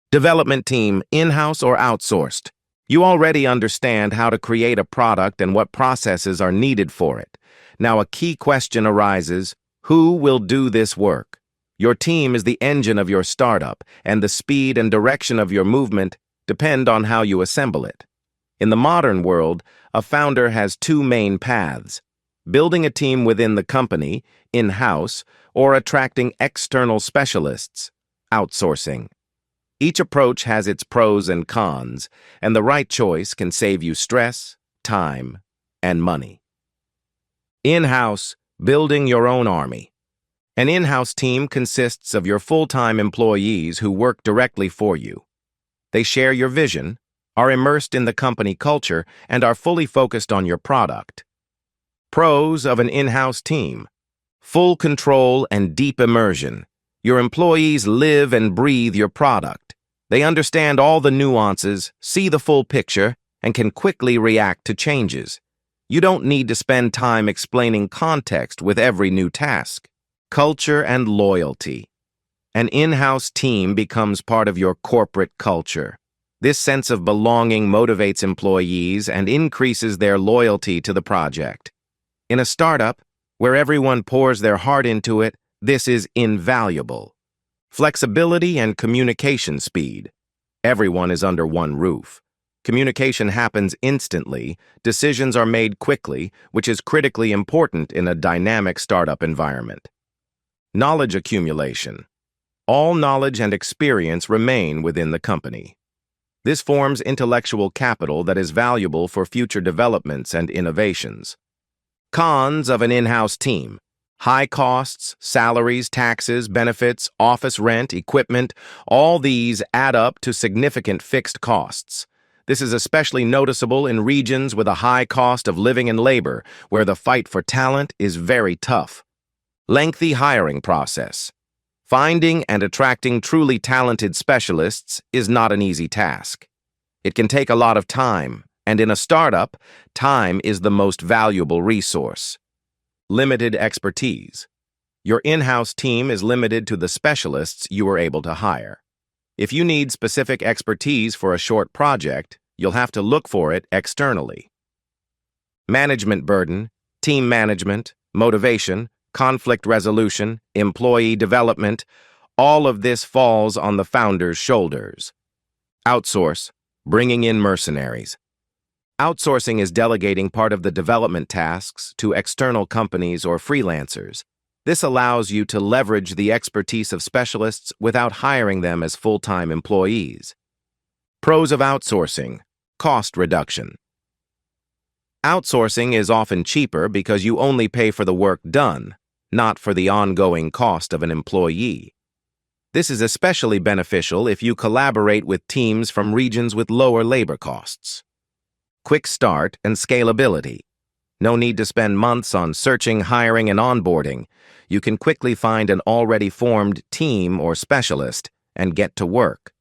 Development team, in-house or outsourced? You already understand how to create a product and what processes are needed for it. Now a key question arises: who will do this work? Your team is the engine of your startup, and the speed and direction of your movement depend on how you assemble it. In the modern world, a founder has two main paths: building a team within the company, in-house, or attracting external specialists, outsourcing. Each approach has its pros and cons, and the right choice can save you stress, time, and money. In-house, building your own army. An in-house team consists of your full-time employees who work directly for you. They share your vision, are immersed in the company culture, and are fully focused on your product. Pros of an in-house team: full control and deep immersion. Your employees live and breathe your product. They understand all the nuances, see the full picture, and can quickly react to changes. You don't need to spend time explaining context with every new task. Culture and loyalty. An in-house team becomes part of your corporate culture. This sense of belonging motivates employees and increases their loyalty to the project. In a startup, where everyone pours their heart into it, this is invaluable. Flexibility and communication speed. Everyone is under one roof. Communication happens instantly, decisions are made quickly, which is critically important in a dynamic startup environment. Knowledge accumulation. All knowledge and experience remain within the company. This forms intellectual capital that is valuable for future developments and innovations. Cons of an in-house team: high costs, salaries, taxes, benefits, office rent, equipment, all these add up to significant fixed costs. This is especially noticeable in regions with a high cost of living and labor, where the fight for talent is very tough. Lengthy hiring process. Finding and attracting truly talented specialists is not an easy task. It can take a lot of time, and in a startup, time is the most valuable resource. Limited expertise. Your in-house team is limited to the specialists you are able to hire. If you need specific expertise for a short project, you'll have to look for it externally. Management burden, team management, motivation, conflict resolution, employee development, all of this falls on the founder's shoulders. Outsource, bringing in mercenaries. Outsourcing is delegating part of the development tasks to external companies or freelancers. This allows you to leverage the expertise of specialists without hiring them as full-time employees. Pros of outsourcing: cost reduction. Outsourcing is often cheaper because you only pay for the work done, not for the ongoing cost of an employee. This is especially beneficial if you collaborate with teams from regions with lower labor costs. Quick start and scalability. No need to spend months on searching, hiring, and onboarding. You can quickly find an already formed team or specialist and get to work.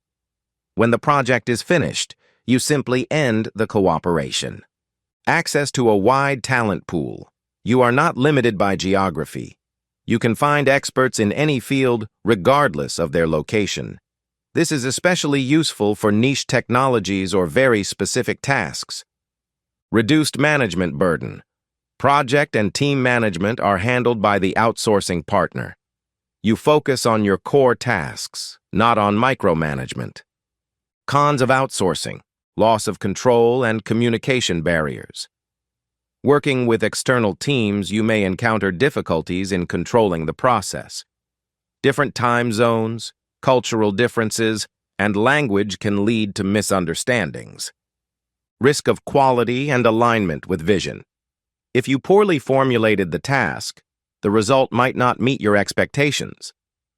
When the project is finished, you simply end the cooperation. Access to a wide talent pool. You are not limited by geography. You can find experts in any field, regardless of their location. This is especially useful for niche technologies or very specific tasks. Reduced management burden. Project and team management are handled by the outsourcing partner. You focus on your core tasks, not on micromanagement. Cons of outsourcing: loss of control and communication barriers. Working with external teams, you may encounter difficulties in controlling the process. Different time zones, cultural differences, and language can lead to misunderstandings. Risk of quality and alignment with vision. If you poorly formulated the task, the result might not meet your expectations.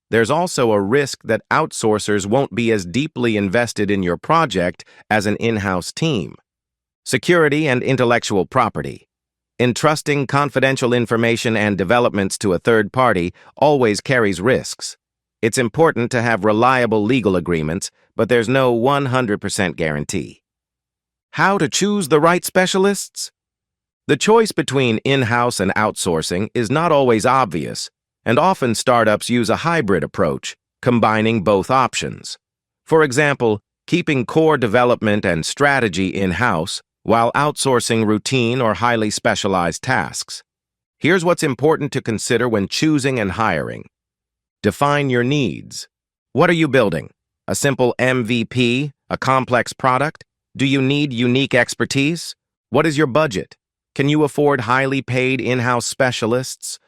There's also a risk that outsourcers won't be as deeply invested in your project as an in-house team. Security and intellectual property. Entrusting confidential information and developments to a third party always carries risks. It's important to have reliable legal agreements, but there's no 100% guarantee. How to choose the right specialists? The choice between in-house and outsourcing is not always obvious, and often startups use a hybrid approach, combining both options. For example, keeping core development and strategy in-house while outsourcing routine or highly specialized tasks. Here's what's important to consider when choosing and hiring. Define your needs. What are you building? A simple MVP? A complex product? Do you need unique expertise? What is your budget? Can you afford highly paid in-house specialists?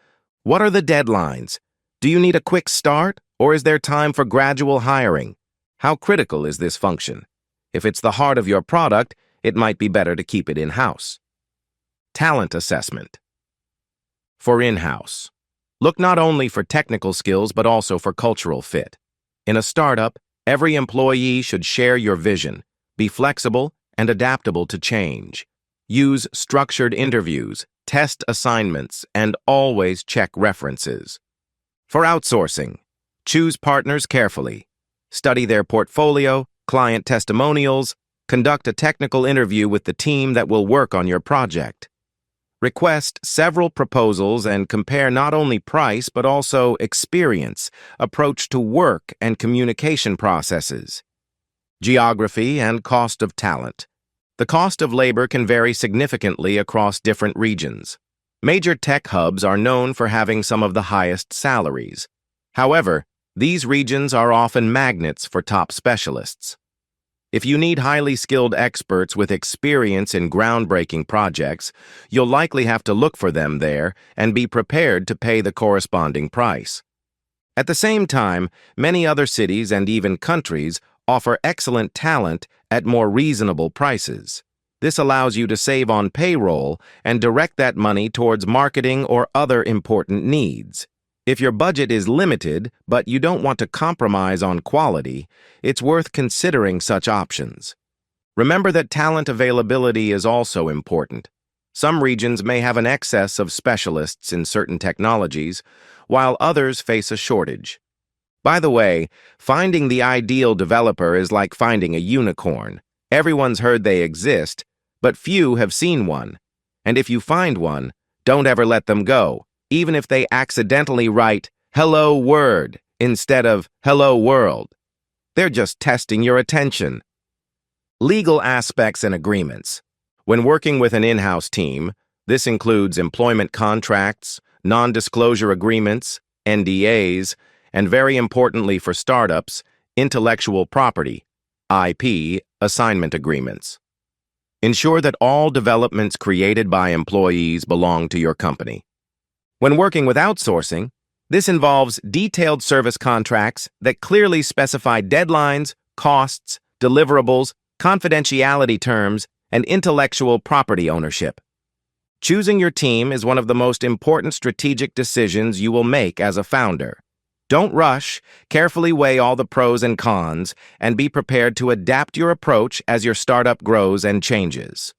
What are the deadlines? Do you need a quick start, or is there time for gradual hiring? How critical is this function? If it's the heart of your product, it might be better to keep it in-house. Talent assessment. For in-house, look not only for technical skills but also for cultural fit. In a startup, every employee should share your vision, be flexible and adaptable to change. Use structured interviews, test assignments, and always check references. For outsourcing, choose partners carefully. Study their portfolio, client testimonials, conduct a technical interview with the team that will work on your project. Request several proposals and compare not only price but also experience, approach to work, and communication processes. Geography and cost of talent. The cost of labor can vary significantly across different regions. Major tech hubs are known for having some of the highest salaries. However, these regions are often magnets for top specialists. If you need highly skilled experts with experience in groundbreaking projects, you'll likely have to look for them there and be prepared to pay the corresponding price. At the same time, many other cities and even countries offer excellent talent at more reasonable prices. This allows you to save on payroll and direct that money towards marketing or other important needs. If your budget is limited, but you don't want to compromise on quality, it's worth considering such options. Remember that talent availability is also important. Some regions may have an excess of specialists in certain technologies, while others face a shortage. By the way, finding the ideal developer is like finding a unicorn. Everyone's heard they exist, but few have seen one. And if you find one, don't ever let them go, even if they accidentally write "Hello Word" instead of "Hello World." They're just testing your attention. Legal aspects and agreements. When working with an in-house team, this includes employment contracts, non-disclosure agreements, NDAs, and very importantly for startups, intellectual property, IP, assignment agreements. Ensure that all developments created by employees belong to your company. When working with outsourcing, this involves detailed service contracts that clearly specify deadlines, costs, deliverables, confidentiality terms, and intellectual property ownership. Choosing your team is one of the most important strategic decisions you will make as a founder. Don't rush, carefully weigh all the pros and cons, and be prepared to adapt your approach as your startup grows and changes.